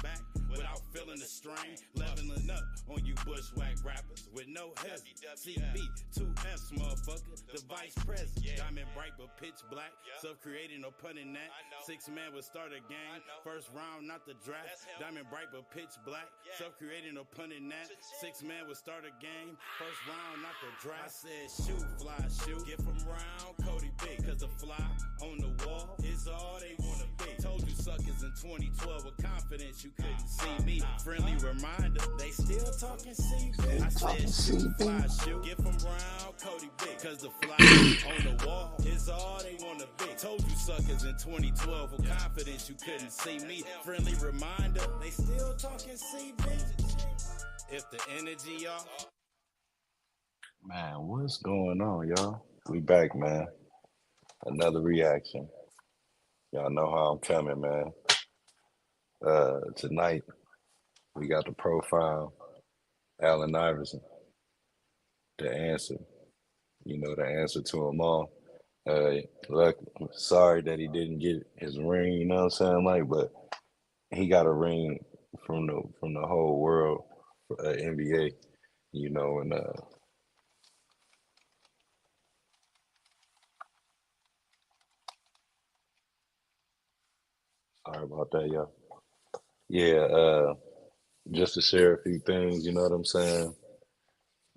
back without feeling the strain. Leveling up on you bushwhack rappers with no help. CB, 2Fs, motherfucker, the vice president. Diamond bright but pitch black, self-creating, no pun in that. 6-man would start a game, first round, not the draft. Diamond bright but pitch black, self-creating, no pun in that. 6-man would start a game, first round, not the draft. I said shoot, fly, shoot, get from round, Cody big, cause the fly on the wall is all they wanna be. Told you suckers in 2012 with confidence you couldn't see me. Friendly reminder, they still talking CB. I said shoot, fly, shoot, get from round, Cody big, cause the fly on the wall is all they wanna be. Told you suckers in 2012 with confidence you couldn't see me. Friendly reminder, they still talking CB. If the energy off. Man, what's going on, y'all? We back, man. Another reaction. Y'all know how I'm coming, man. Tonight, we got the profile, Allen Iverson. The answer. You know, the answer to them all. Look, sorry that he didn't get his ring, you know what I'm saying? Like, but he got a ring from the whole world, NBA, you know, and sorry about that, y'all. Yeah, just to share a few things, you know what I'm saying?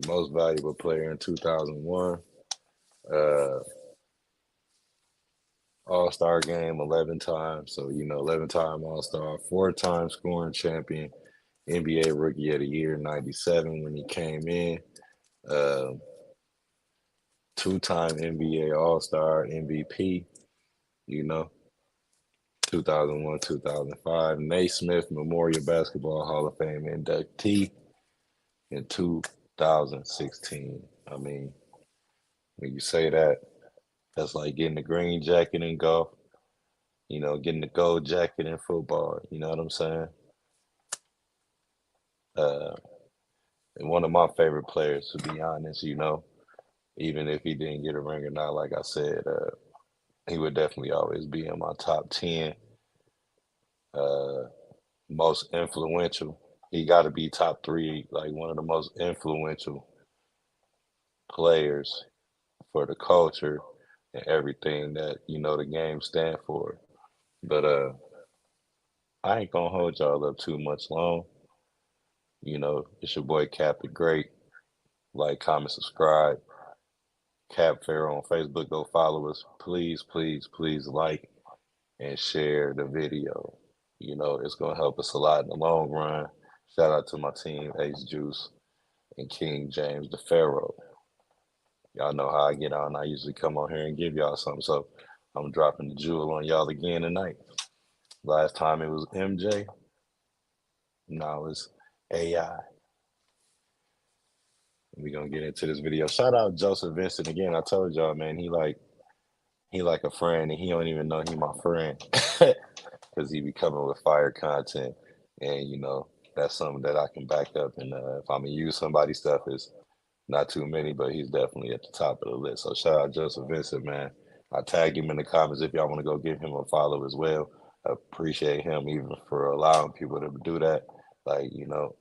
Most valuable player in 2001. All-Star game 11 times. So, you know, 11-time All-Star, 4-time scoring champion, NBA Rookie of the Year, 97 when he came in. 2-time NBA All-Star, MVP, you know, 2001, 2005. Naismith Memorial Basketball Hall of Fame inductee in 2016. I mean, when you say that, that's like getting the green jacket in golf, you know, getting the gold jacket in football. You know what I'm saying? And one of my favorite players, to be honest, you know, even if he didn't get a ring or not, like I said, he would definitely always be in my top 10. Most influential. He got to be top 3, like one of the most influential players for the culture and everything that, you know, the game stand for. But I ain't gonna hold y'all up too much long. You know, it's your boy Cap the Great. Like, comment, subscribe. Cap Pharaoh on Facebook. Go follow us. Please, please, please like and share the video. You know, it's gonna help us a lot in the long run. Shout out to my team, Ace Juice and King James the Pharaoh. Y'all know how I get on. I usually come on here and give y'all something. So I'm dropping the jewel on y'all again tonight. Last time it was MJ. Now it's AI. We're gonna get into this video. Shout out Joseph Vincent again. I told y'all, man, he like a friend, and he don't even know he my friend because he be coming with fire content, and you know that's something that I can back up. And if I'm gonna use somebody's stuff, it's not too many, but he's definitely at the top of the list. So shout out Joseph Vincent, man. I tag him in the comments if y'all want to go give him a follow as well. I appreciate him even for allowing people to do that. Like, you know,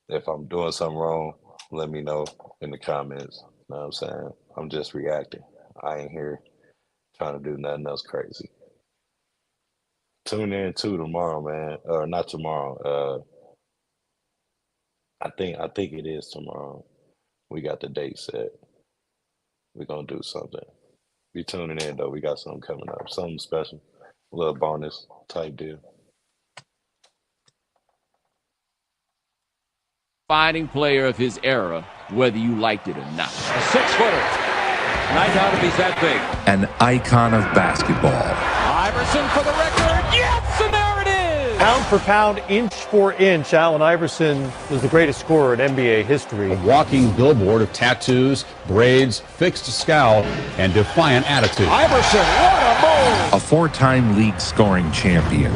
if I'm doing something wrong, let me know in the comments. You know what I'm saying? I'm just reacting. I ain't here trying to do nothing else crazy. Tune in too tomorrow, man. Or not tomorrow. I think it is tomorrow. We got the date set. We're gonna do something. Be tuning in though. We got something coming up. Something special. A little bonus type deal. Defining player of his era, whether you liked it or not. A 6-footer. Nice out if he's that big. An icon of basketball. Iverson for the record. Yes, and there it is. Pound for pound, inch for inch, Allen Iverson was the greatest scorer in NBA history. A walking billboard of tattoos, braids, fixed scowl, and defiant attitude. Iverson, what a move. A 4-time league scoring champion.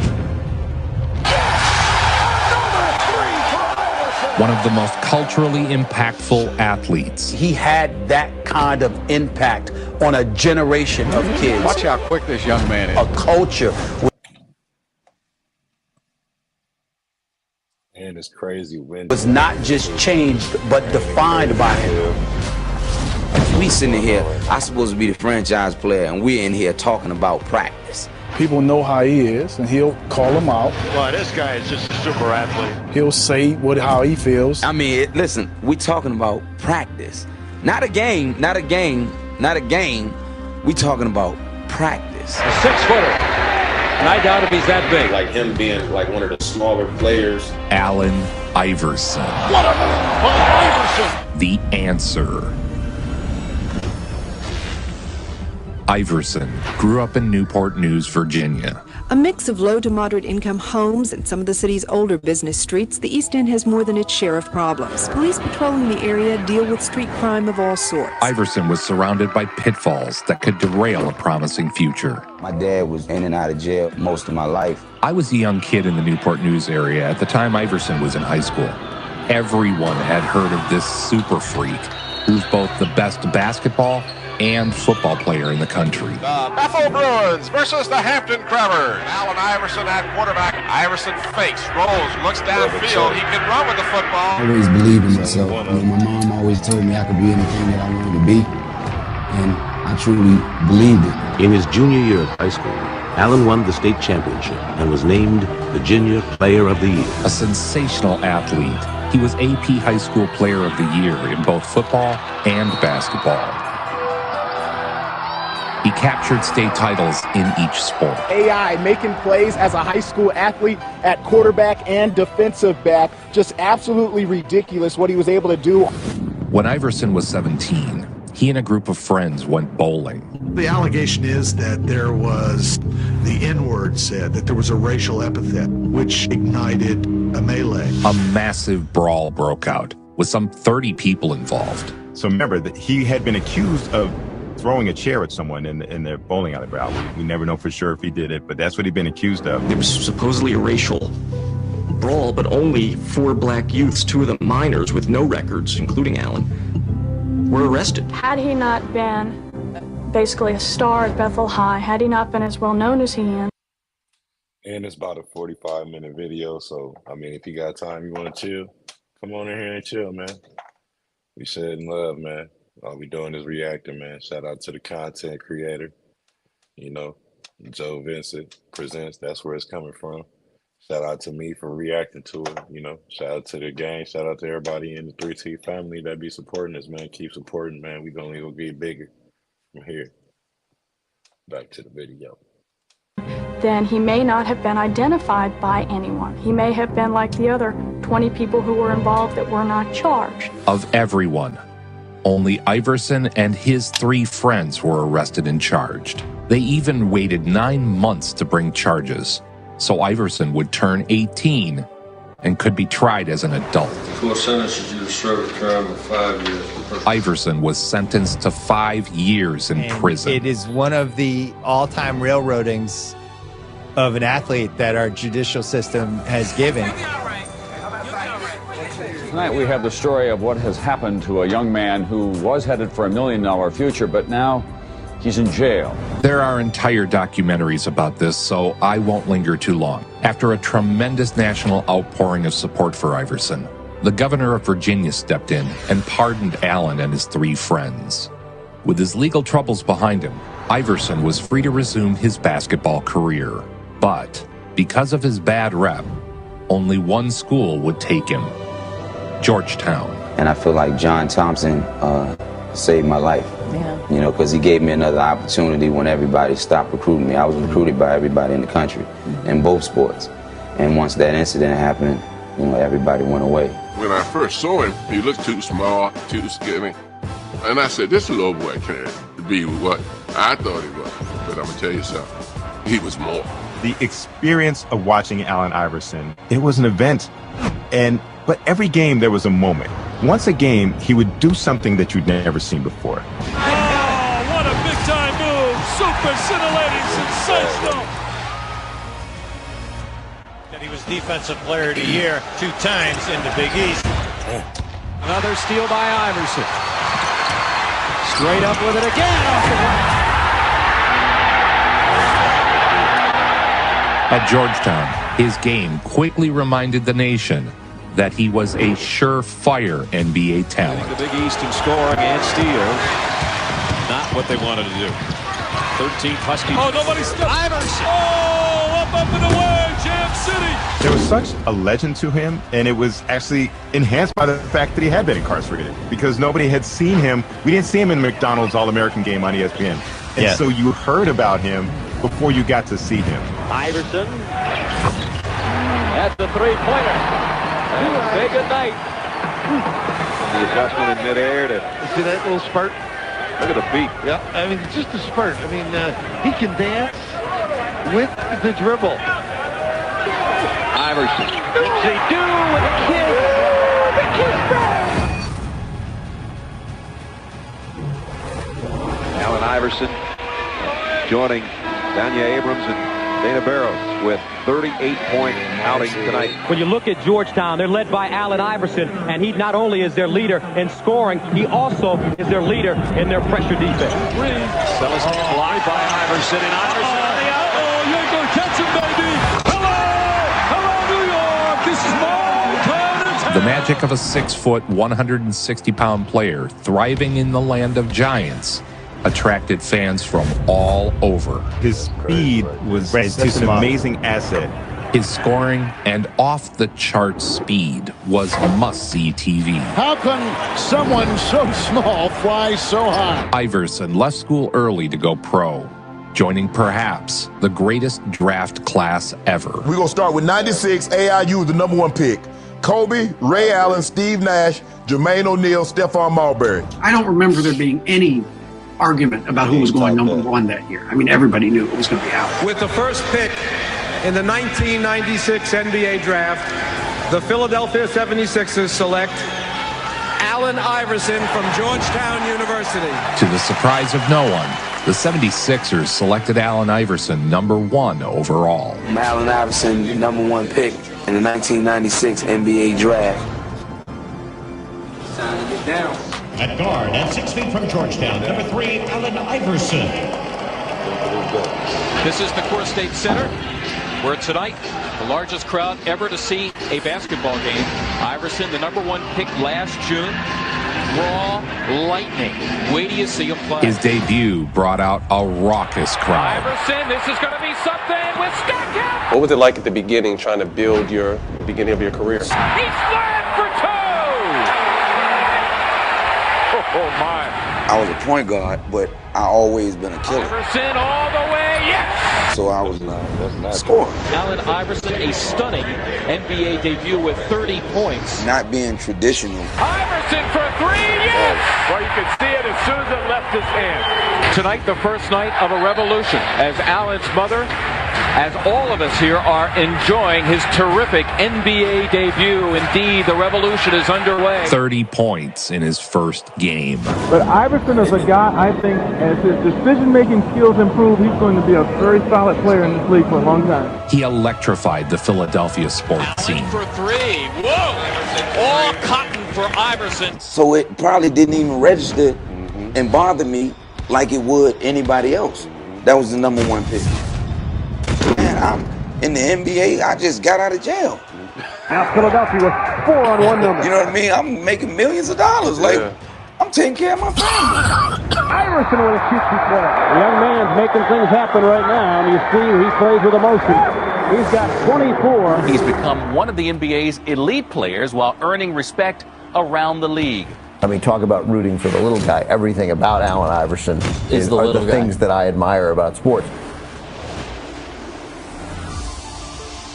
One of the most culturally impactful athletes. He had that kind of impact on a generation of kids. Watch how quick this young man is. A culture. And it's crazy when was not just changed, but defined by him. We sitting here, I'm supposed to be the franchise player, and we're in here talking about practice. People know how he is, and he'll call them out. Well, this guy is just a super athlete. He'll say how he feels. I mean, listen, we talking about practice. Not a game, not a game, not a game. We talking about practice. A 6-footer. And I doubt if he's that big. Like him being like one of the smaller players. Allen Iverson. What a move by Iverson! The answer. Iverson grew up in Newport News, Virginia. A mix of low to moderate income homes and some of the city's older business streets, the East End has more than its share of problems. Police patrolling the area deal with street crime of all sorts. Iverson was surrounded by pitfalls that could derail a promising future. My dad was in and out of jail most of my life. I was a young kid in the Newport News area at the time Iverson was in high school. Everyone had heard of this super freak who's both the best basketball and football player in the country. The Bethel Bruins versus the Hampton Crabbers. Allen Iverson at quarterback. Iverson fakes, rolls, looks downfield. He can run with the football. I always believed in myself. My mom always told me I could be anything that I wanted to be, and I truly believed it. In his junior year of high school, Allen won the state championship and was named Virginia Player of the Year. A sensational athlete, he was AP High School Player of the Year in both football and basketball. He captured state titles in each sport. AI making plays as a high school athlete at quarterback and defensive back. Just absolutely ridiculous what he was able to do. When Iverson was 17, he and a group of friends went bowling. The allegation is that there was, the N-word said, that there was a racial epithet, which ignited a melee. A massive brawl broke out, with some 30 people involved. So remember that he had been accused of throwing a chair at someone in their bowling alley. We never know for sure if he did it, but that's what he'd been accused of. There was supposedly a racial brawl, but only 4 black youths, 2 of them minors with no records, including Allen, were arrested. Had he not been basically a star at Bethel High, had he not been as well known as he is. And it's about a 45-minute video, so, I mean, if you got time, you want to chill, come on in here and chill, man. We shedding love, man. All we doing is reacting, man. Shout out to the content creator. You know, Joe Vincent presents. That's where it's coming from. Shout out to me for reacting to it. You know, shout out to the gang. Shout out to everybody in the 3T family that be supporting us, man. Keep supporting, man. We gonna get bigger from here. Back to the video. Then he may not have been identified by anyone. He may have been like the other 20 people who were involved that were not charged. Of everyone, only Iverson and his 3 friends were arrested and charged. They even waited 9 months to bring charges, so Iverson would turn 18 and could be tried as an adult. The court sentences you to serve a term of 5 years. Iverson was sentenced to 5 years in prison. It is one of the all-time railroadings of an athlete that our judicial system has given. Tonight we have the story of what has happened to a young man who was headed for $1 million future, but now he's in jail. There are entire documentaries about this, so I won't linger too long. After a tremendous national outpouring of support for Iverson, the governor of Virginia stepped in and pardoned Allen and his 3 friends. With his legal troubles behind him, Iverson was free to resume his basketball career. But because of his bad rep, only one school would take him: Georgetown. And I feel like John Thompson saved my life. Yeah. You know, because he gave me another opportunity when everybody stopped recruiting me. I was recruited by everybody in the country in both sports. And once that incident happened, you know, everybody went away. When I first saw him, he looked too small, too skinny. And I said, this little boy can't be what I thought he was. But I'm going to tell you something. He was more. The experience of watching Allen Iverson, it was an event. But every game there was a moment. Once a game, he would do something that you'd never seen before. Oh, what a big-time move! Super scintillating, sensational! And he was Defensive Player of the Year 2 times in the Big East. Another steal by Iverson. Straight up with it again off the glass. At Georgetown, his game quickly reminded the nation that he was a surefire NBA talent. The Big East in scoring and steals. Not what they wanted to do. 13th Huskies. Oh, nobody stopped. Iverson. Oh, up and away, Jam City. There was such a legend to him, and it was actually enhanced by the fact that he had been incarcerated because nobody had seen him. We didn't see him in McDonald's All-American Game on ESPN. And so you heard about him before you got to see him. Iverson. That's the three-pointer. Say good night. The adjustment in midair to see that little spurt. Look at the beat. Yeah, I mean, it's just a spurt. I mean, he can dance with the dribble. Iverson. What's he do with a kiss? The kiss back. Allen Iverson joining Danya Abrams and Dana Barros with 38-point outing tonight. When you look at Georgetown, they're led by Allen Iverson, and he not only is their leader in scoring, he also is their leader in their pressure defense. Celestine blocked by Iverson, and Iverson on the out. Oh, you ain't gonna catch him, baby! Hello, New York! This is Motown. The magic of a 6-foot, 160-pound player thriving in the land of giants attracted fans from all over. His speed was such an amazing asset. His scoring and off-the-charts speed was must-see TV. How can someone so small fly so high? Iverson left school early to go pro, joining perhaps the greatest draft class ever. We're going to start with 96, AIU, the #1 pick. Kobe, Ray Allen, Steve Nash, Jermaine O'Neal, Stephon Marbury. I don't remember there being any argument about who was going #1 that year. I mean, everybody knew it was going to be Allen. With the first pick in the 1996 NBA draft, the Philadelphia 76ers select Allen Iverson from Georgetown University. To the surprise of no one, the 76ers selected Allen Iverson #1 overall. I'm Allen Iverson, the #1 pick in the 1996 NBA draft. Time to get down. At guard, at 6 feet from Georgetown, #3, Allen Iverson. This is the Core State Center, where tonight, the largest crowd ever to see a basketball game. Iverson, the #1 pick last June. Raw lightning. Wait till you see him play. His debut brought out a raucous crowd. Iverson, this is going to be something with Stackham. What was it like at the beginning, trying to build your beginning of your career? He's slammed for 2! Oh, my. I was a point guard, but I always been a killer. Iverson all the way, yes! So I was scoring. Allen Iverson, a stunning NBA debut with 30 points. Not being traditional. Iverson for 3, yes! Well, you could see it as soon as it left his hand. Tonight, the first night of a revolution, as Allen's mother, as all of us here are enjoying his terrific NBA debut. Indeed, the revolution is underway. 30 points in his first game. But Iverson is a guy, I think, as his decision-making skills improve, he's going to be a very solid player in this league for a long time. He electrified the Philadelphia sports scene. For 3. Whoa! All cotton for Iverson. So it probably didn't even register and bother me like it would anybody else. That was the #1 pick. Man, I'm in the NBA. I just got out of jail. Now Philadelphia with 4 on 1 number. You know what I mean? I'm making millions of dollars. Like, I'm taking care of my family. Iverson with a cute play. The young man's making things happen right now, and you see he plays with emotion. He's got 24. He's become one of the NBA's elite players while earning respect around the league. I mean, talk about rooting for the little guy. Everything about Allen Iverson are the things that I admire about sports.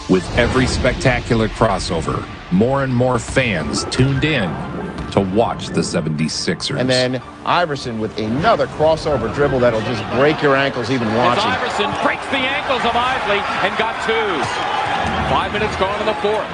With every spectacular crossover, more and more fans tuned in to watch the 76ers. And then Iverson with another crossover dribble that'll just break your ankles even watching. Iverson breaks the ankles of Isley and got 2. 5 minutes gone in the fourth.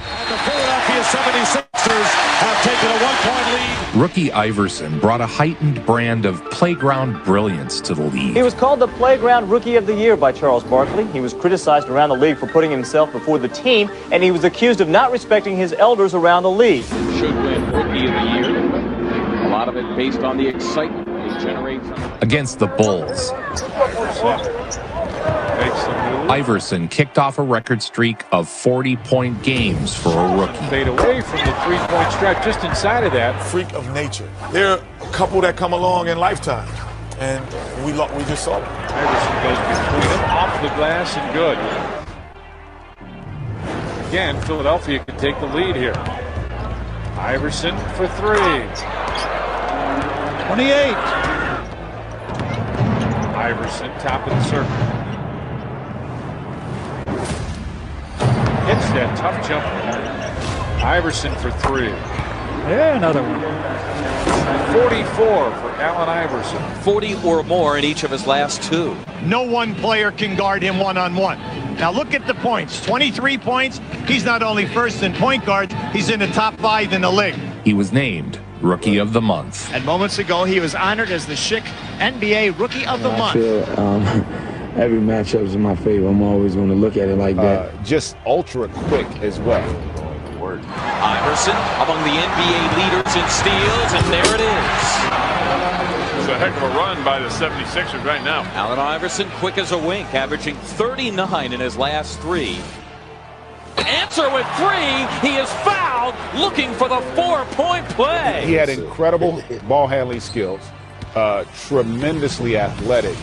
And the Philadelphia 76ers have taken a 1-point lead. Rookie Iverson brought a heightened brand of playground brilliance to the league. He was called the Playground Rookie of the Year by Charles Barkley. He was criticized around the league for putting himself before the team, and he was accused of not respecting his elders around the league. Should win Rookie of the Year. A lot of it based on the excitement he generates. Against the Bulls. Iverson kicked off a record streak of 40-point games for a rookie. Fade away from the three-point stripe, just inside of that. Freak of nature. There are a couple that come along in lifetime, and we just saw them. Iverson goes between them, off the glass, and good. Again, Philadelphia can take the lead here. Iverson for three. 28. Iverson, top of the circle. Hits that tough jump. Iverson for three. Yeah, another one. 44 for Allen Iverson. 40 or more in each of his last two. No one player can guard him one-on-one. Now look at the points. 23 points. He's not only first in point guards, he's in the top 5 in the league. He was named Rookie of the Month. And moments ago, he was honored as the Schick NBA Rookie of the Month. I feel every matchup is in my favor. I'm always going to look at it like that. Just ultra quick as well. Iverson among the NBA leaders in steals, and there it is. It's a heck of a run by the 76ers right now. Allen Iverson, quick as a wink, averaging 39 in his last three. Answer with three. He is fouled, looking for the 4-point play. He had incredible ball handling skills, tremendously athletic.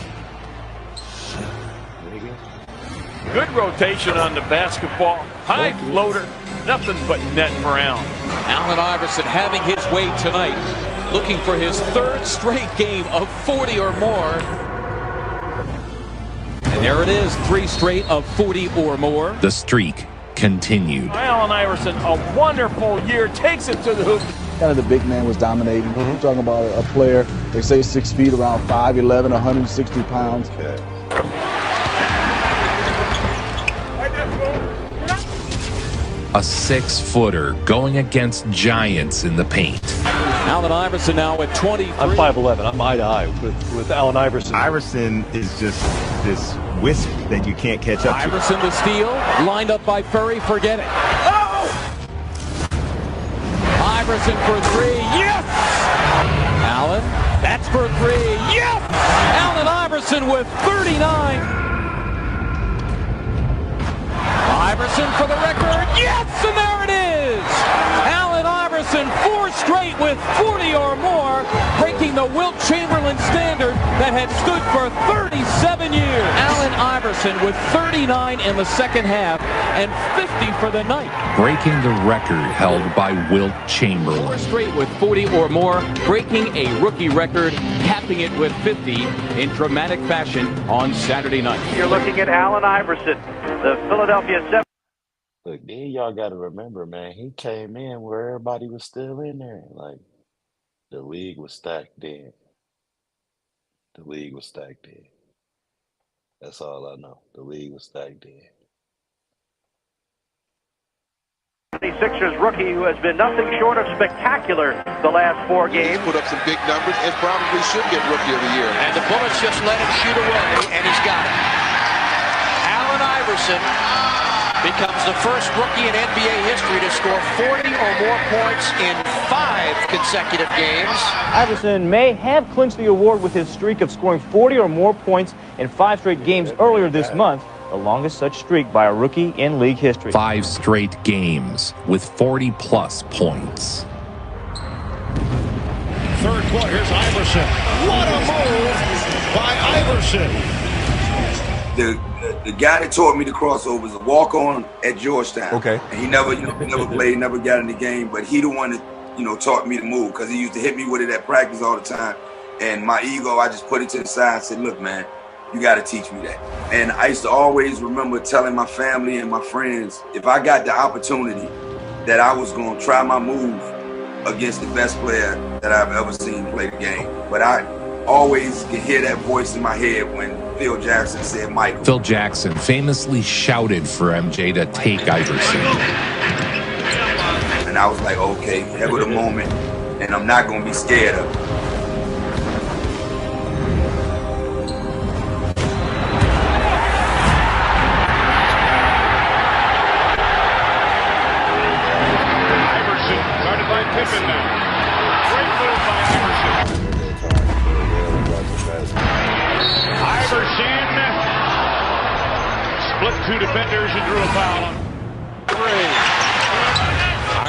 Good rotation on the basketball. High floater. Nothing but net for Allen. Allen Iverson having his way tonight, looking for his third straight game of 40 or more. And there it is, 3 straight of 40 or more. The streak continued. Allen Iverson, a wonderful year, takes it to the hoop. Kind of the big man was dominating. We're talking about a player, they say 6 feet, around 5'11", 160 pounds. Okay. A 6-footer going against giants in the paint. Allen Iverson now at 23. I'm 5'11". I'm eye to eye with Allen Iverson. Iverson is just this wisp that you can't catch up to. Iverson the steal, lined up by Curry, forget it. Oh! Iverson for three, yes! Allen, that's for three, yes! Allen Iverson with 39. Iverson for the record, yes, and there it is! Allen Iverson, 4 straight with 40 or more, breaking the Wilt Chamberlain standard that had stood for 37 years. Allen Iverson with 39 in the second half and 50 for the night. Breaking the record held by Wilt Chamberlain. 4 straight with 40 or more, breaking a rookie record, capping it with 50 in dramatic fashion on Saturday night. You're looking at Allen Iverson, the Philadelphia 7. Look, then y'all got to remember, man, he came in where everybody was still in there. Like, the league was stacked then. The league was stacked then. That's all I know. The league was stacked then. 76ers rookie who has been nothing short of spectacular the last 4 games. He's put up some big numbers and probably should get Rookie of the Year. And the Bullets just let him shoot away, and he's got it. Allen Iverson becomes the first rookie in NBA history to score 40 or more points in 5 consecutive games. Iverson may have clinched the award with his streak of scoring 40 or more points in 5 straight games earlier this month, the longest such streak by a rookie in league history. 5 straight games with 40-plus points. Third quarter, here's Iverson. What a move by Iverson. The guy that taught me the crossover was a walk-on at Georgetown. Okay. And he never played, never got in the game, but he the one that, taught me to move because he used to hit me with it at practice all the time. And my ego, I just put it to the side and said, look, man, you got to teach me that. And I used to always remember telling my family and my friends, if I got the opportunity, that I was going to try my move against the best player that I've ever seen play the game. But I always can hear that voice in my head when Phil Jackson said Michael. Phil Jackson famously shouted for MJ to take Iverson. And I was like, okay, that was the moment, and I'm not going to be scared of it.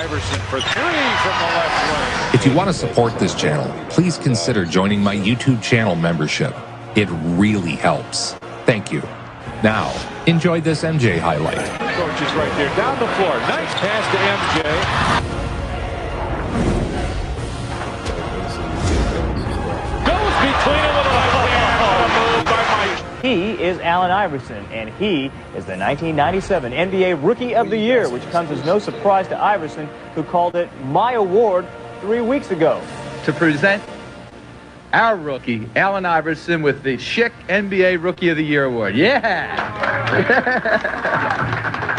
Iverson for three from the left wing. If you want to support this channel, please consider joining my YouTube channel membership. It really helps. Thank you. Now, enjoy this MJ highlight. Coach is right there down the floor. Nice pass to MJ. Goes between them with a left hand. By Mike. He is Allen Iverson, and he is the 1997 NBA Rookie of the Year, which comes as no surprise to Iverson, who called it my award 3 weeks ago. To present our rookie, Allen Iverson, with the Schick NBA Rookie of the Year award. Yeah!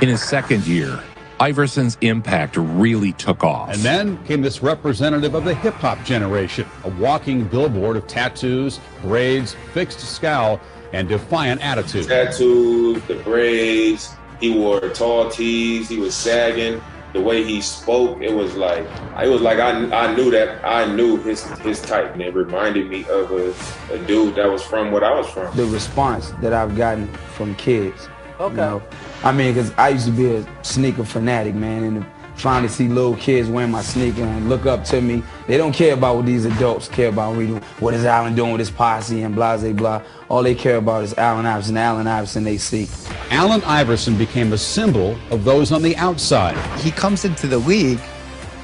In his second year, Iverson's impact really took off. And then came this representative of the hip-hop generation, a walking billboard of tattoos, braids, fixed scowl, and defiant attitude. Tattoos, the braids, he wore tall tees, he was sagging. The way he spoke, it was like I knew his type, and it reminded me of a dude that was from what I was from. The response that I've gotten from kids. Okay. You know? I mean, because I used to be a sneaker fanatic, man, and to finally see little kids wearing my sneaker and look up to me. They don't care about what these adults care about. What is Allen doing with his posse and blah, blah, blah. All they care about is Allen Iverson they see. Allen Iverson became a symbol of those on the outside. He comes into the league,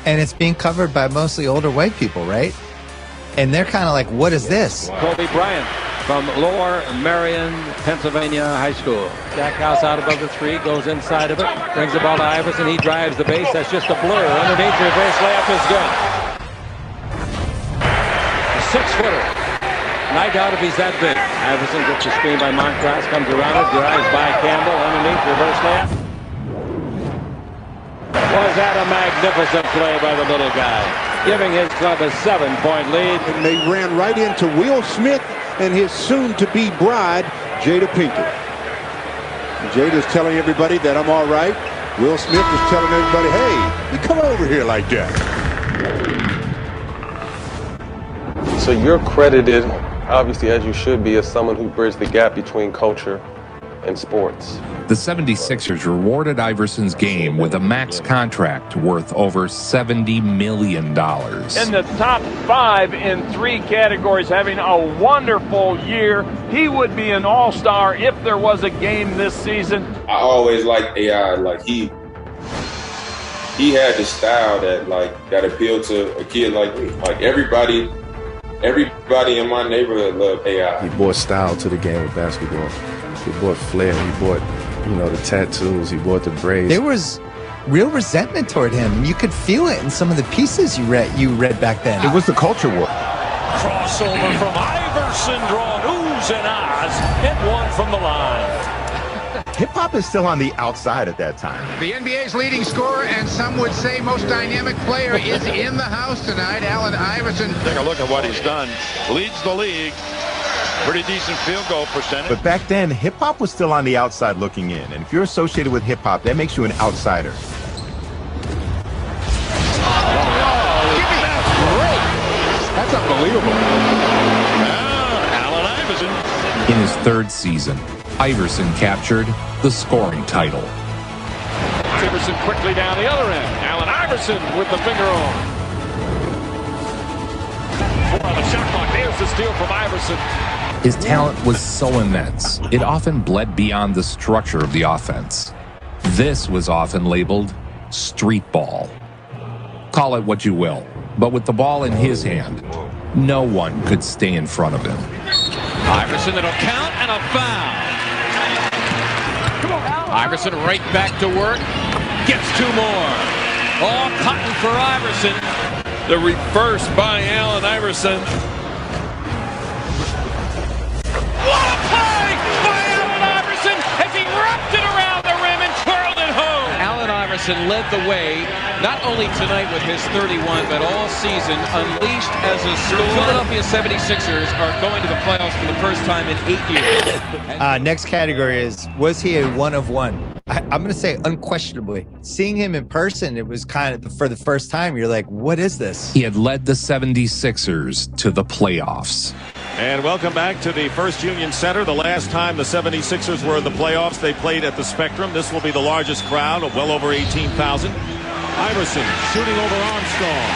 and it's being covered by mostly older white people, right? And they're kind of like, what is this? Kobe Bryant from Lower Marion, Pennsylvania High School. Stackhouse out above the three, goes inside of it, brings the ball to Iverson. He drives the base. That's just a blur. Underneath, reverse layup is good. A 6-footer. And I doubt if he's that big. Iverson gets the screen by Montross, comes around it, drives by Campbell, underneath, reverse layup. Was that a magnificent play by the little guy, giving his club a 7-point lead. And they ran right into Will Smith and his soon-to-be bride, Jada Pinkett. Jada's telling everybody that I'm all right. Will Smith is telling everybody, hey, you come over here like that. So you're credited, obviously, as you should be, as someone who bridged the gap between culture and sports. The 76ers rewarded Iverson's game with a max contract worth over $70 million. In the top 5 in 3 categories, having a wonderful year. He would be an all-star if there was a game this season. I always liked AI. Like he had the style that appealed to a kid like me. Like everybody in my neighborhood loved AI. He brought style to the game of basketball. He brought flair. He brought, the tattoos. He brought the braids. There was real resentment toward him. You could feel it in some of the pieces you read back then. It was the culture war. Crossover from Iverson, drawing oohs and ahs, and one from the line. Hip-hop is still on the outside at that time. The NBA's leading scorer, and some would say most dynamic player, is in the house tonight, Allen Iverson. Take a look at what he's done. Leads the league. Pretty decent field goal percentage. But back then, hip-hop was still on the outside looking in. And if you're associated with hip-hop, that makes you an outsider. That's unbelievable. Allen Iverson. In his 3rd season, Iverson captured the scoring title. Iverson quickly down the other end. Allen Iverson with the finger on. 4 on the shot clock. There's the steal from Iverson. His talent was so immense, it often bled beyond the structure of the offense. This was often labeled street ball. Call it what you will, but with the ball in his hand, no one could stay in front of him. Iverson, that'll count, and a foul. Iverson right back to work, gets 2 more. All cotton for Iverson. The reverse by Allen Iverson. What a play by Allen Iverson as he wrapped it around the rim and twirled it home. Allen Iverson led the way, not only tonight with his 31, but all season, unleashed as a star. The Philadelphia 76ers are going to the playoffs for the first time in 8 years. Next category is, was he a one of one? I'm going to say unquestionably. Seeing him in person, it was kind of, for the first time, you're like, what is this? He had led the 76ers to the playoffs. And welcome back to the First Union Center. The last time the 76ers were in the playoffs, they played at the Spectrum. This will be the largest crowd of well over 18,000. Iverson shooting over Armstrong.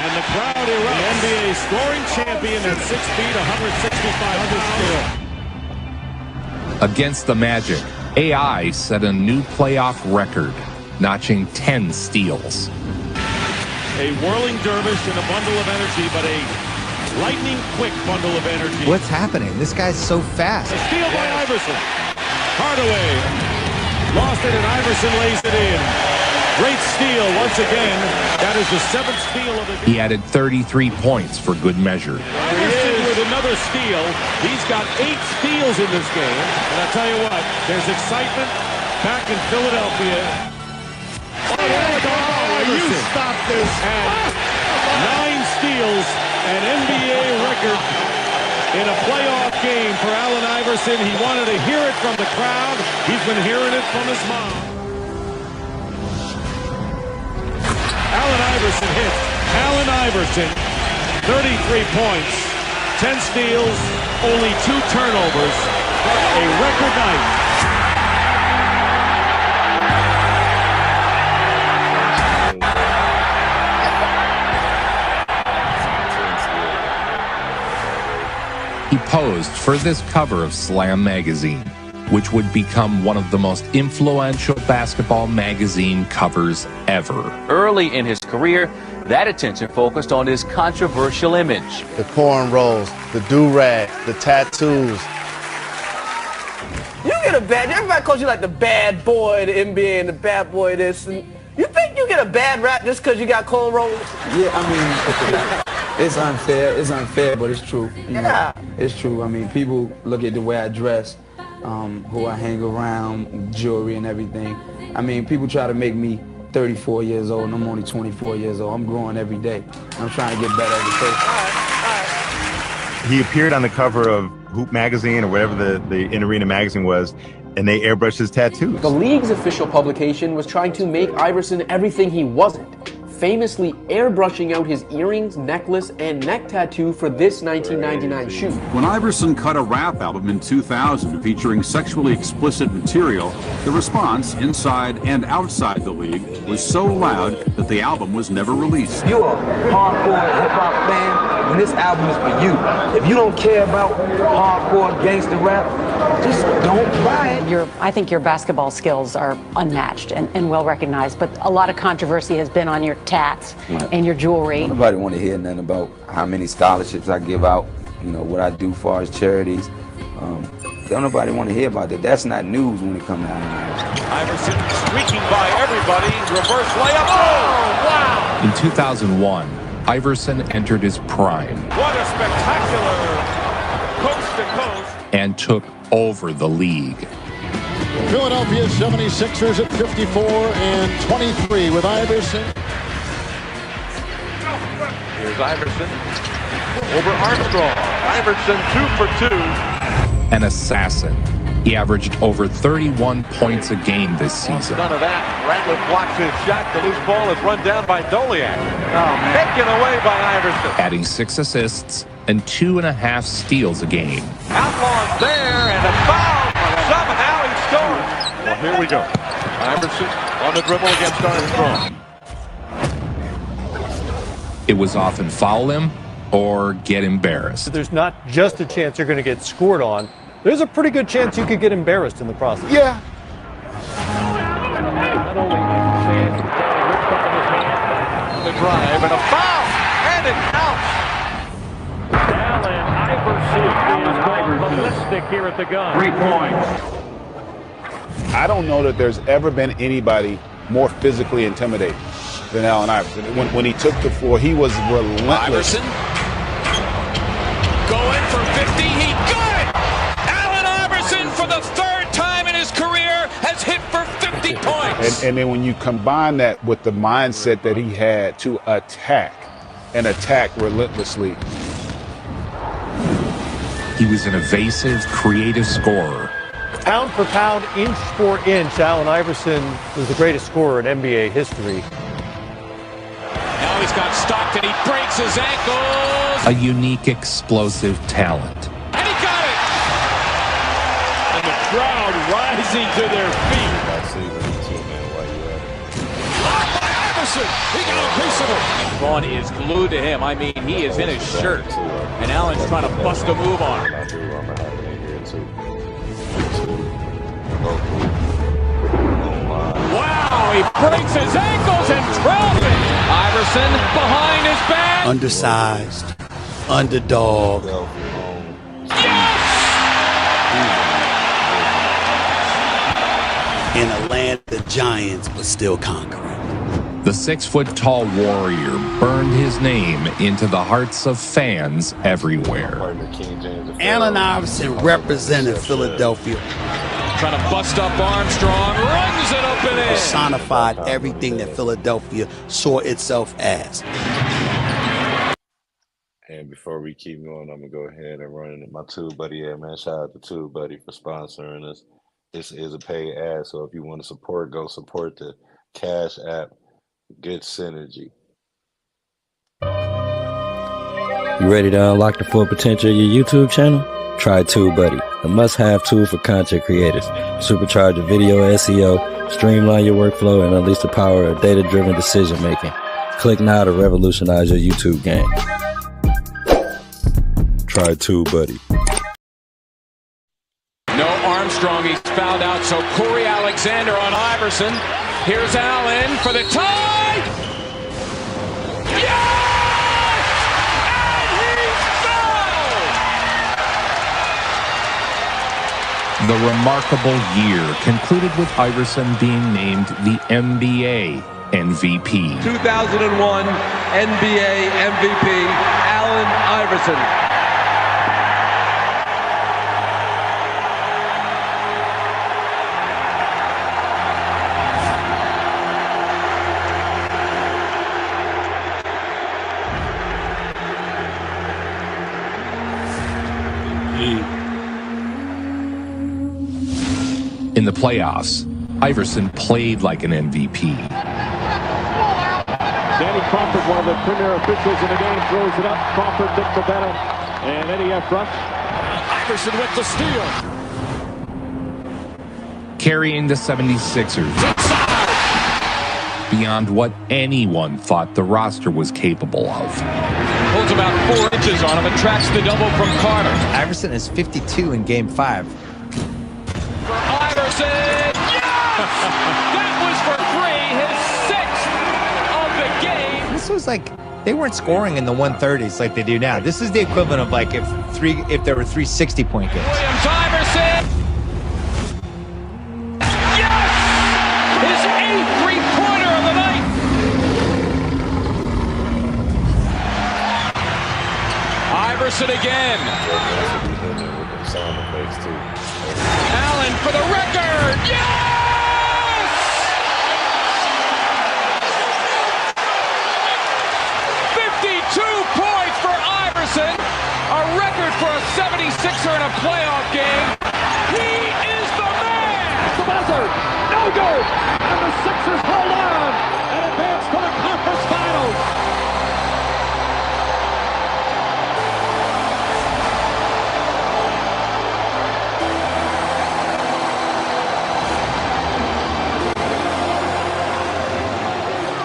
And the crowd erupts. The NBA scoring champion at 6 feet, 165 pounds. Against the Magic, AI set a new playoff record, notching 10 steals. A whirling dervish in a bundle of energy, but a lightning-quick bundle of energy. What's happening? This guy's so fast. A steal by Iverson. Hardaway lost it, and Iverson lays it in. Great steal once again. That is the 7th steal of the game. He added 33 points for good measure. Iverson with another steal. He's got 8 steals in this game. And I'll tell you what, there's excitement back in Philadelphia. You stop this. And 9 steals, an NBA record in a playoff game for Allen Iverson. He wanted to hear it from the crowd. He's been hearing it from his mom. Allen Iverson hits. Allen Iverson, 33 points, 10 steals, only 2 turnovers. A record night. He posed for this cover of Slam magazine, which would become one of the most influential basketball magazine covers ever. Early in his career, that attention focused on his controversial image. The cornrows, the do-rag, the tattoos. You get a bad, everybody calls you like the bad boy of the NBA and the bad boy of this. And you think you get a bad rap just because you got cornrows? Yeah, I mean, it's unfair. It's unfair, but it's true. Yeah. It's true. I mean, people look at the way I dress, who I hang around, jewelry and everything. I mean, people try to make me 34 years old, and I'm only 24 years old. I'm growing every day. I'm trying to get better every day. He appeared on the cover of Hoop Magazine or whatever the in-arena magazine was, and they airbrushed his tattoos. The league's official publication was trying to make Iverson everything he wasn't, famously airbrushing out his earrings, necklace, and neck tattoo for this 1999 shoot. When Iverson cut a rap album in 2000 featuring sexually explicit material, the response inside and outside the league was so loud that the album was never released. You're a hardcore hip-hop fan, and this album is for you. If you don't care about hardcore gangster rap, just don't buy it. I think your basketball skills are unmatched and well recognized, but a lot of controversy has been on your tats and your jewelry. Nobody want to hear nothing about how many scholarships I give out, you know, what I do as far as charities. Don't nobody want to hear about that. That's not news when it comes to Iverson streaking by everybody. Reverse layup. Oh, wow! In 2001, Iverson entered his prime. What a spectacular coast to coast. And took over the league. Philadelphia 76ers at 54-23 with Iverson. Here's Iverson over Armstrong. Iverson 2 for 2. An assassin. He averaged over 31 points a game this season. None of that. Ratliff blocks his shot. The loose ball is run down by Doliak. Taken away by Iverson. Adding 6 assists and 2.5 steals a game. Outlaw's there, and a foul. Somehow he scores. Well, here we go. Iverson on the dribble against Armstrong. It was often foul him or get embarrassed. There's not just a chance you're going to get scored on. There's a pretty good chance you could get embarrassed in the process. Yeah. The drive and a foul, and it counts. Allen Iverson is ballistic here at the gun. 3 points. I don't know that there's ever been anybody more physically intimidating than Allen Iverson. When he took the floor, he was relentless. Iverson going for 50. He got it! Allen Iverson, for the 3rd time in his career, has hit for 50 points. And then when you combine that with the mindset that he had to attack and attack relentlessly. He was an evasive, creative scorer. Pound for pound, inch for inch, Allen Iverson was the greatest scorer in NBA history. Now he's got Stockton. He breaks his ankles. A unique, explosive talent. And he got it! And the crowd rising to their feet. Blocked by Iverson. Iverson. He got a piece of it. Vaughn is glued to him. I mean, he is in his shirt. And Allen's trying to bust a move on him. Wow, he breaks his ankles and trails it. Iverson behind his back. Undersized, underdog. In a land of giants, but still conquering. The 6-foot-tall warrior burned his name into the hearts of fans everywhere. Allen Iverson represented Philadelphia. Trying to bust up Armstrong, runs it up and in. Personified everything that Philadelphia saw itself as. And before we keep going, I'm going to go ahead and run my Tube Buddy ad, man. Shout out to Tube Buddy for sponsoring us. This is a paid ad, so if you want to support, go support the Cash App. Good synergy. You ready to unlock the full potential of your YouTube channel? Try TubeBuddy, a must-have tool for content creators. Supercharge your video SEO, streamline your workflow, and unleash the power of data-driven decision-making. Click now to revolutionize your YouTube game. Try TubeBuddy. No Armstrong, he's fouled out, so Corey Alexander on Iverson. Here's Allen for the tie! Yes! And he's fouled! The remarkable year concluded with Iverson being named the NBA MVP. 2001 NBA MVP, Allen Iverson. In the playoffs, Iverson played like an MVP. Danny Crawford, one of the premier officials in the game, throws it up. Crawford, Dick Bavetta, and Eddie F. Rush. Iverson with the steal. Carrying the 76ers beyond what anyone thought the roster was capable of. Pulls about 4 inches on him and tracks the double from Carter. Iverson is 52 in Game 5. Iverson, yes! That was for 3, his 6th of the game. This was like, they weren't scoring in the 130s like they do now. This is the equivalent of like if there were 3 60-point games. Williams, Iverson. Yes! His 8th three-pointer of the night. Iverson again. Allen for the record. Yes! 52 points for Iverson. A record for a 76er in a playoff game. He is the man. The buzzer. No good. And the Sixers hold on and advance to the conference finals.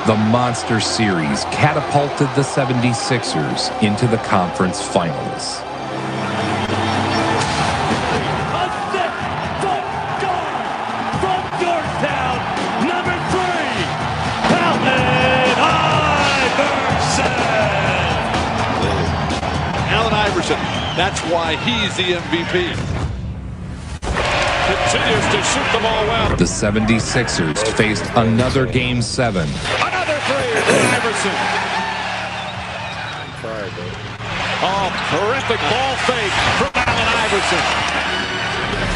The Monster Series catapulted the 76ers into the conference finals. From Georgetown, number 3, Allen Iverson. Allen Iverson, that's why he's the MVP. Continues to shoot the ball well. The 76ers faced another Game 7. Another 3 for Iverson. Oh, terrific ball fake from Allen Iverson.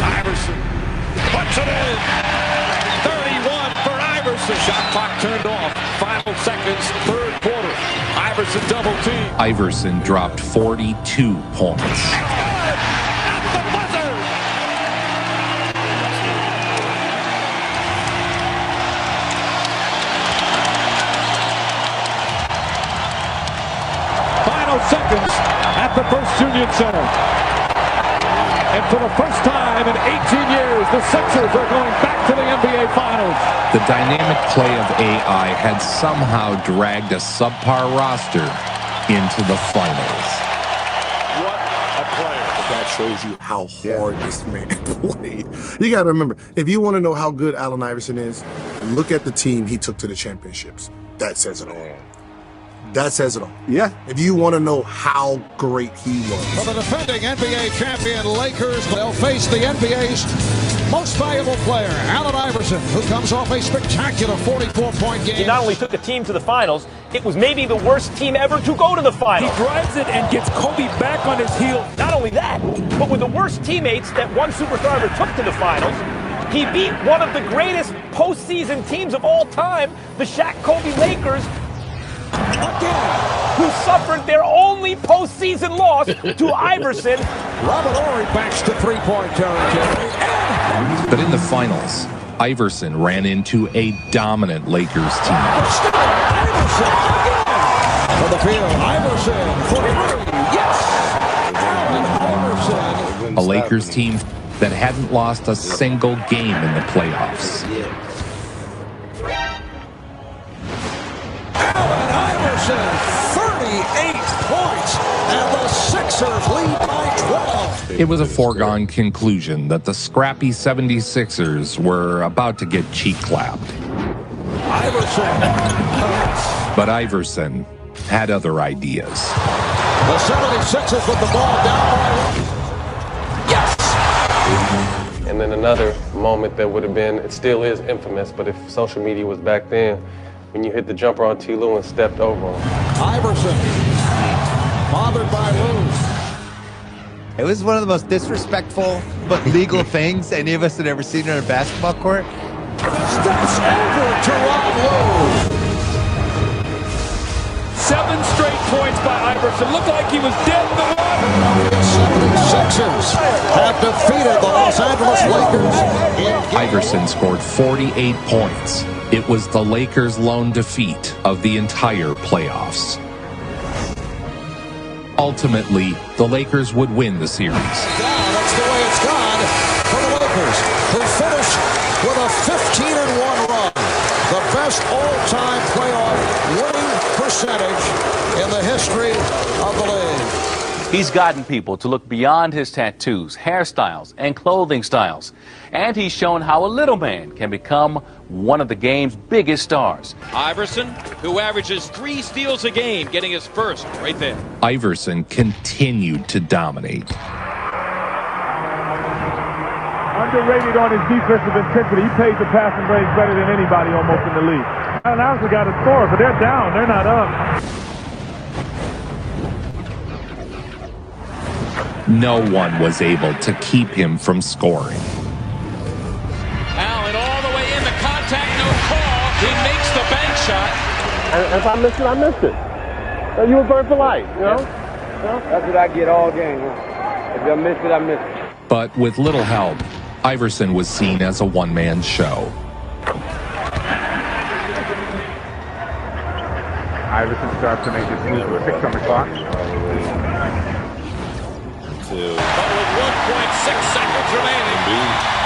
Iverson puts it in. 31 for Iverson. Shot clock turned off. Final seconds, 3rd quarter. Iverson double team. Iverson dropped 42 points. Seconds at the First Union Center. And for the first time in 18 years, the Sixers are going back to the NBA Finals. The dynamic play of AI had somehow dragged a subpar roster into the finals. What a player. That shows you how hard this man played. You got to remember, if you want to know how good Allen Iverson is, look at the team he took to the championships. That says it all. That says it all. Yeah. If you want to know how great he was. For the defending NBA champion Lakers, they'll face the NBA's most valuable player, Allen Iverson, who comes off a spectacular 44-point game. He not only took a team to the finals, it was maybe the worst team ever to go to the finals. He drives it and gets Kobe back on his heels. Not only that, but with the worst teammates that one superstar ever took to the finals, he beat one of the greatest postseason teams of all time, the Shaq-Kobe Lakers, who suffered their only postseason loss to Iverson. Robert Horry backs to three-point territory. But in the finals, Iverson ran into a dominant Lakers team. Iverson again for the field. Iverson for three. Yes! Allen Iverson. A Lakers team that hadn't lost a single game in the playoffs. Allen Iverson, 38 points, and the Sixers lead by 12. It was a foregone conclusion that the scrappy 76ers were about to get cheek-clapped. Iverson. But Iverson had other ideas. The 76ers with the ball down by one. Yes! And then another moment that would have been, it still is infamous, but if social media was back then, when you hit the jumper on T. Lue and stepped over him. Iverson, bothered by Lue. It was one of the most disrespectful but legal things any of us had ever seen on a basketball court. Steps over to Rob Lue. 7 straight points by Iverson. Looked like he was dead in the water. The 76ers have defeated the Los Angeles Lakers. Iverson scored 48 points. It was the Lakers' lone defeat of the entire playoffs. Ultimately, the Lakers would win the series. That's the way it's gone for the Lakers, who finished with a 15-1 run. The best all-time playoff winning percentage in the history of the league. He's gotten people to look beyond his tattoos, hairstyles, and clothing styles. And he's shown how a little man can become one of the game's biggest stars. Iverson, who averages 3 steals a game, getting his first right there. Iverson continued to dominate. Underrated on his defensive intensity. He plays the passing range better than anybody almost in the league. Allen Iverson got a score, but they're down. They're not up. No one was able to keep him from scoring. Allen all the way in, the contact, no call. He makes the bank shot. And if I missed it, I missed it. So you were burned for life, you know? That's what I get all game. If I miss it, I miss it. But with little help, Iverson was seen as a one-man show. Iverson starts to make his move with 6 on the clock. But with 1.6 seconds remaining,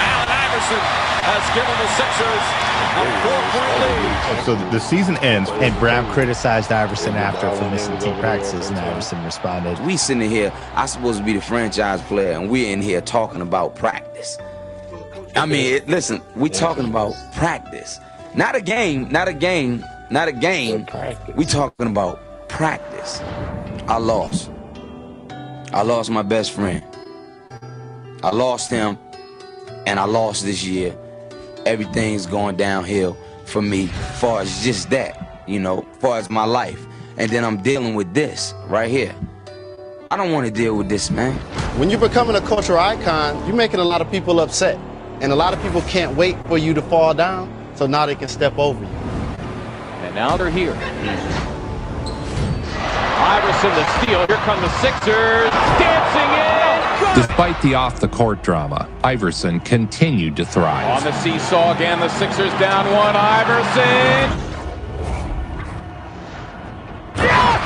Allen Iverson has given the Sixers a 4-point lead. So the season ends, and Brown criticized Iverson after for missing team practices, and Iverson responded, We sitting here, I'm supposed to be the franchise player, and we're in here talking about practice. I mean, listen, we talking about practice. Not a game. We talking about practice. I lost my best friend. I lost him, and I lost this year. Everything's going downhill for me, far as just that, you know, far as my life. And then I'm dealing with this right here. I don't want to deal with this, man. When you're becoming a cultural icon, you're making a lot of people upset. And a lot of people can't wait for you to fall down, so now they can step over you. And now they're here. Iverson the steal. Here come the Sixers. Dancing in. Despite the off-the-court drama, Iverson continued to thrive. On the seesaw again, the Sixers down 1. Iverson. Yes!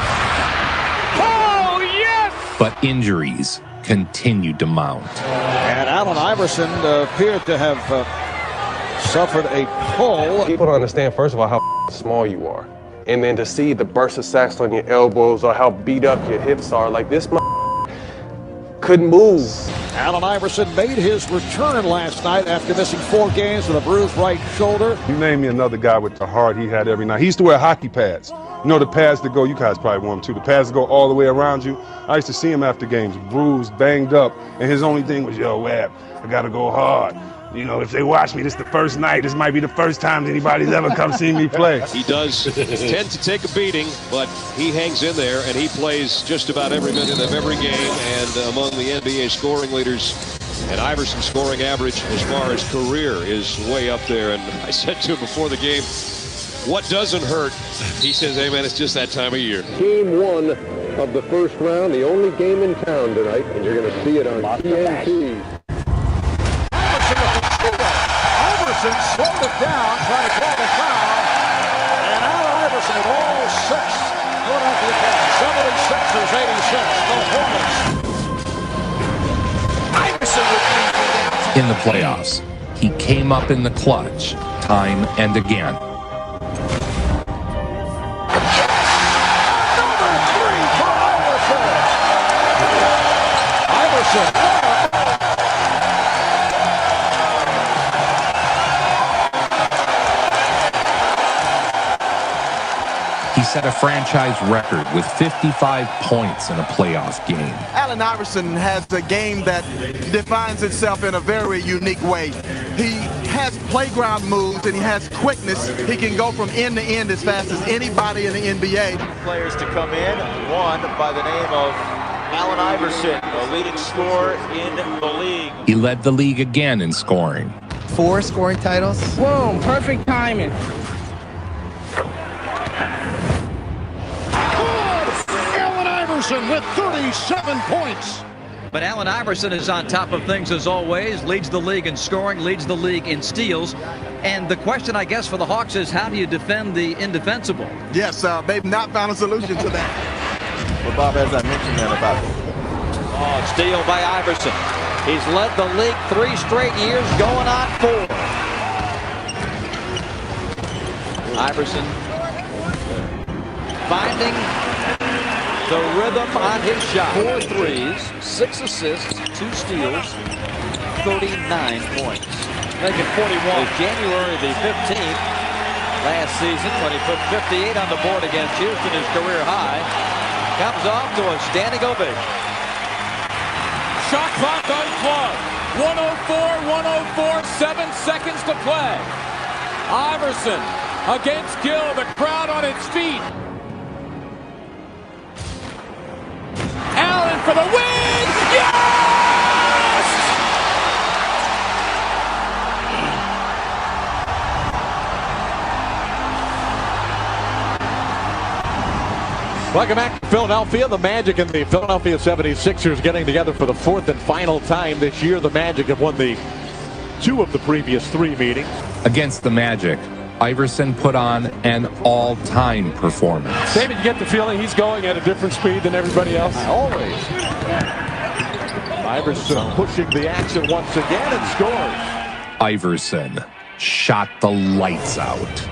Oh, yes! But injuries continued to mount. And Allen Iverson appeared to have suffered a pull. People don't understand, first of all, how small you are. And then to see the burst of sacks on your elbows or how beat up your hips are, like this couldn't move. Allen Iverson made his return last night after missing 4 games with a bruised right shoulder. You name me another guy with the heart he had every night. He used to wear hockey pads. You know, the pads that go, you guys probably wore them too, the pads that go all the way around you. I used to see him after games, bruised, banged up, and his only thing was, yo, Wab, I gotta go hard. You know, if they watch me, this is the first night. This might be the first time anybody's ever come see me play. He does tend to take a beating, but he hangs in there, and he plays just about every minute of every game, and among the NBA scoring leaders. And Iverson's scoring average as far as career is way up there. And I said to him before the game, what doesn't hurt? He says, hey, man, it's just that time of year. Game 1 of the first round, the only game in town tonight, and you're going to see it on TNT. Iverson slowed it down, trying to call the foul. And Allen Iverson with all 6 Philadelphia passes. 76ers, 86. The Hornets. In the playoffs, he came up in the clutch time and again. Number 3 for Iverson. Iverson. He set a franchise record with 55 points in a playoff game. Allen Iverson has a game that defines itself in a very unique way. He has playground moves and he has quickness. He can go from end to end as fast as anybody in the NBA. Players to come in, one by the name of Allen Iverson, the leading scorer in the league. He led the league again in scoring. 4 scoring titles. Boom, perfect timing. With 37 points. But Allen Iverson is on top of things as always, leads the league in scoring, leads the league in steals. And the question, I guess, for the Hawks is how do you defend the indefensible? Yes, they've not found a solution to that. Well, Bob, as I mentioned that about steal by Iverson. He's led the league 3 straight years, going on 4. Iverson finding the rhythm on his shot. 4 threes, 6 assists, 2 steals, 39 points. Making 41. January the 15th last season when he put 58 on the board against Houston, his career high. Comes off to a standing ovation. Shot clock unplugged. 104, 7 seconds to play. Iverson against Gill, the crowd on its feet. Allen for the win! Yes! Welcome back to Philadelphia. The Magic and the Philadelphia 76ers getting together for the 4th and final time this year. The Magic have won the 2 of the previous 3 meetings. Against the Magic, Iverson put on an all-time performance. David, you get the feeling he's going at a different speed than everybody else? Always. Iverson pushing the action once again and scores. Iverson shot the lights out.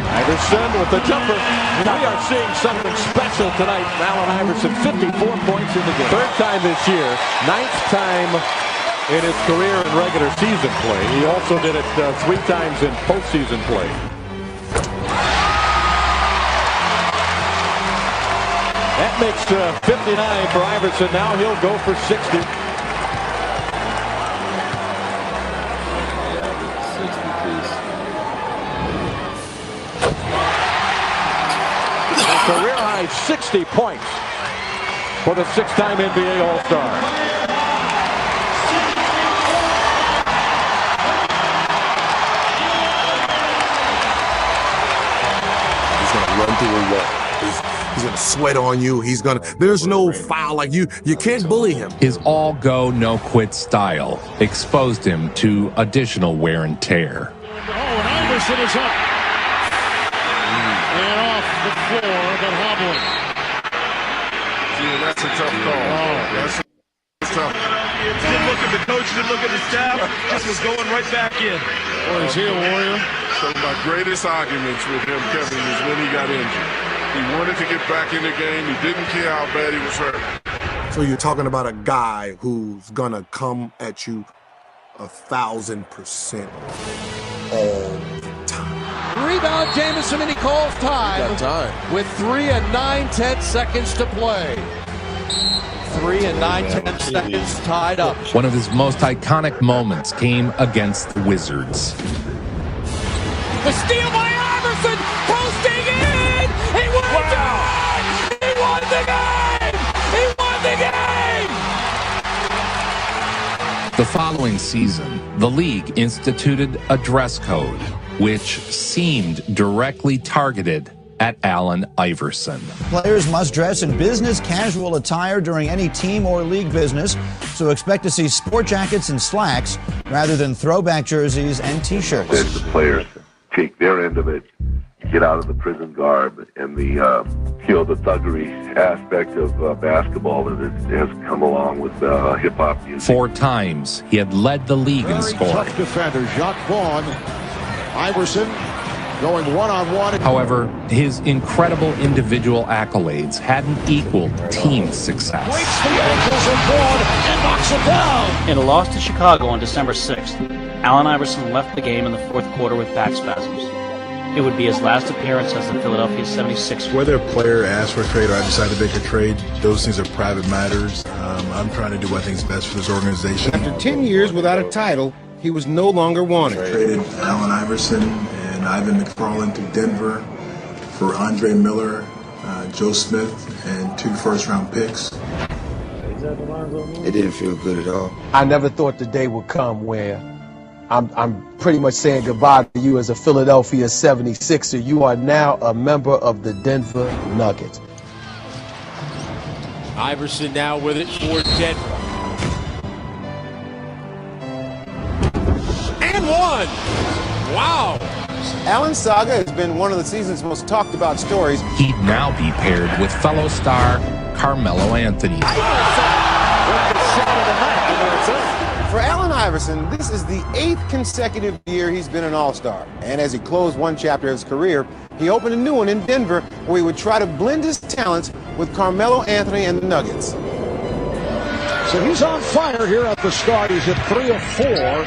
Iverson with the jumper. We are seeing something special tonight. Allen Iverson, 54 points in the game. 3rd time this year, 9th time in his career in regular season play. He also did it 3 times in postseason play. That makes 59 for Iverson. Now he'll go for 60. Career high 60 points for the 6-time NBA All-Star. Run through a wall. He's gonna sweat on you. There's no foul. Like you can't bully him. His all-go, no-quit style exposed him to additional wear and tear. Oh, and Iverson is up. And off the floor, but hobbling. Yeah, that's a tough call. That's tough. Didn't look at the coach, didn't look at the staff, just was going right back in. Boy, is he a warrior? Some of my greatest arguments with him, Kevin, is when he got injured. He wanted to get back in the game. He didn't care how bad he was hurt. So you're talking about a guy who's gonna come at you 1,000% all the time. Rebound, Jamison, and he calls time. Got time. With 3 and 9/10 seconds to play. 3 and 9/10 seconds tied up. One of his most iconic moments came against the Wizards. The steal by Iverson, posting in. He won the game. He won the game. He won the game. The following season, the league instituted a dress code, which seemed directly targeted at Allen Iverson. Players must dress in business casual attire during any team or league business, so expect to see sport jackets and slacks rather than throwback jerseys and T-shirts. Let the players take their end of it, get out of the prison garb and the the thuggery aspect of basketball that has come along with hip-hop music. 4 times he had led the league in scoring. Tough defender, Jacques Vaughn. Iverson going one-on-one. However, his incredible individual accolades hadn't equaled team success. Breaks the ankles of Vaughn and knocks him down. In a loss to Chicago on December 6th, Allen Iverson left the game in the fourth quarter with back spasms. It would be his last appearance as the Philadelphia 76ers. Whether a player asks for a trade or I decide to make a trade, those things are private matters. I'm trying to do what I think is best for this organization. After 10 years without a title, he was no longer wanted. I traded Allen Iverson and Ivan McFarland to Denver for Andre Miller, Joe Smith, and 2 first-round picks. It didn't feel good at all. I never thought the day would come where I'm pretty much saying goodbye to you as a Philadelphia 76er. You are now a member of the Denver Nuggets. Iverson now with it for Denver. And one. Wow. Allen's saga has been one of the season's most talked about stories. He'd now be paired with fellow star Carmelo Anthony. For Allen Iverson, this is the 8th consecutive year he's been an All-Star. And as he closed one chapter of his career, he opened a new one in Denver where he would try to blend his talents with Carmelo Anthony and the Nuggets. So he's on fire here at the start. He's at 3 of 4.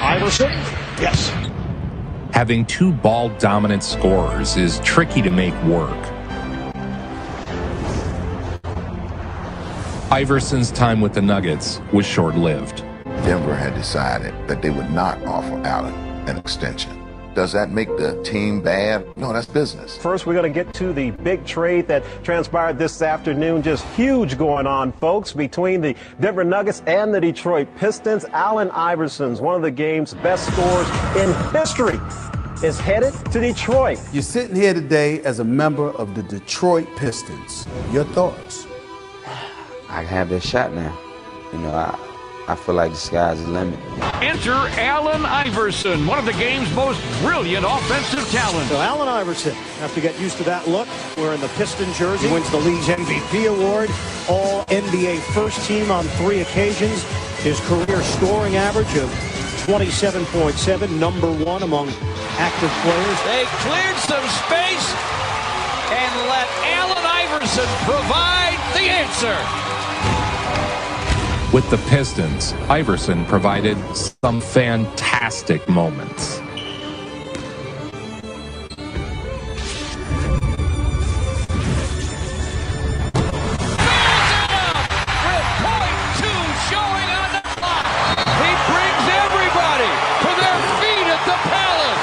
Iverson, yes. Having 2 ball-dominant scorers is tricky to make work. Iverson's time with the Nuggets was short-lived. Denver had decided that they would not offer Allen an extension. Does that make the team bad? No, that's business. First, we're going to get to the big trade that transpired this afternoon. Just huge going on, folks, between the Denver Nuggets and the Detroit Pistons. Allen Iverson's one of the game's best scorers in history is headed to Detroit. You're sitting here today as a member of the Detroit Pistons. Your thoughts? I have that shot now. You know, I feel like the sky's the limit. Enter Allen Iverson, one of the game's most brilliant offensive talents. So Allen Iverson, have to get used to that look. Wearing the Piston jersey. He wins the league's MVP award. All NBA first team on 3 occasions. His career scoring average of 27.7, number 1 among active players. They cleared some space and let Allen Iverson provide the answer. With the Pistons, Iverson provided some fantastic moments. He brings everybody to their feet at the Palace.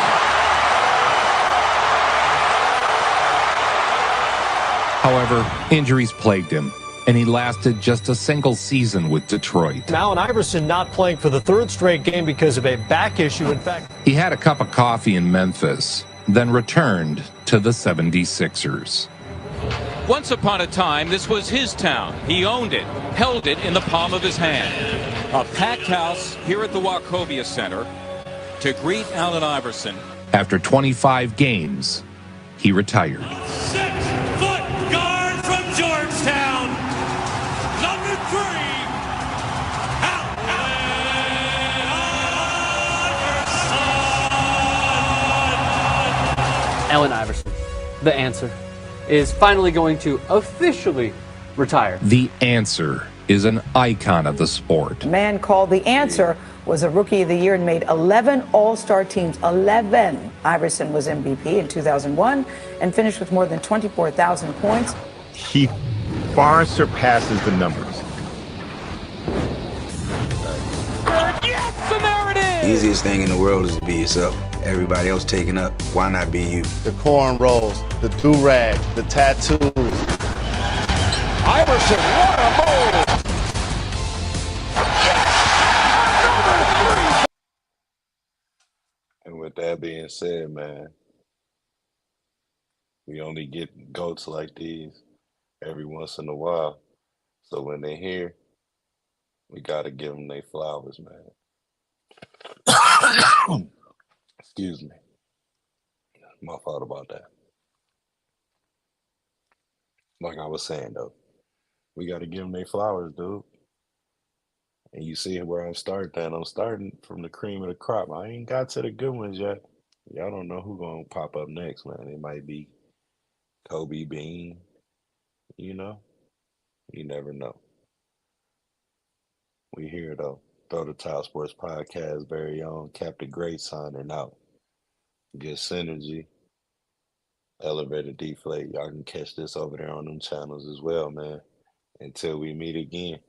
However, injuries plagued him, and he lasted just a single season with Detroit. Allen Iverson not playing for the 3rd straight game because of a back issue. In fact, He had a cup of coffee in Memphis, then returned to the 76ers. Once upon a time, this was his town. He owned it, held it in the palm of his hand. A packed house here at the Wachovia Center to greet Allen Iverson. After 25 games, he retired. 6-foot guy. Allen Iverson, the answer, is finally going to officially retire. The answer is an icon of the sport. The man called the answer was a Rookie of the Year and made 11 All-Star teams. 11. Iverson was MVP in 2001 and finished with more than 24,000 points. He far surpasses the numbers. Yes, and there it is! The easiest thing in the world is to be yourself. Everybody else taking up. Why not be you? The cornrows, the do-rag, the tattoos. Iverson, what a move! And with that being said, man, we only get GOATs like these every once in a while. So when they're here, we got to give them their flowers, man. Excuse me. My fault about that. Like I was saying, though, we got to give them their flowers, dude. And you see where I'm starting at. I'm starting from the cream of the crop. I ain't got to the good ones yet. Y'all don't know who gonna pop up next, man. It might be Kobe Bean. You know? You never know. We here, though. Throw the Top Sports Podcast, very own Captain Great signing out. Good synergy. Elevator deflate. Y'all can catch this over there on them channels as well, man. Until we meet again.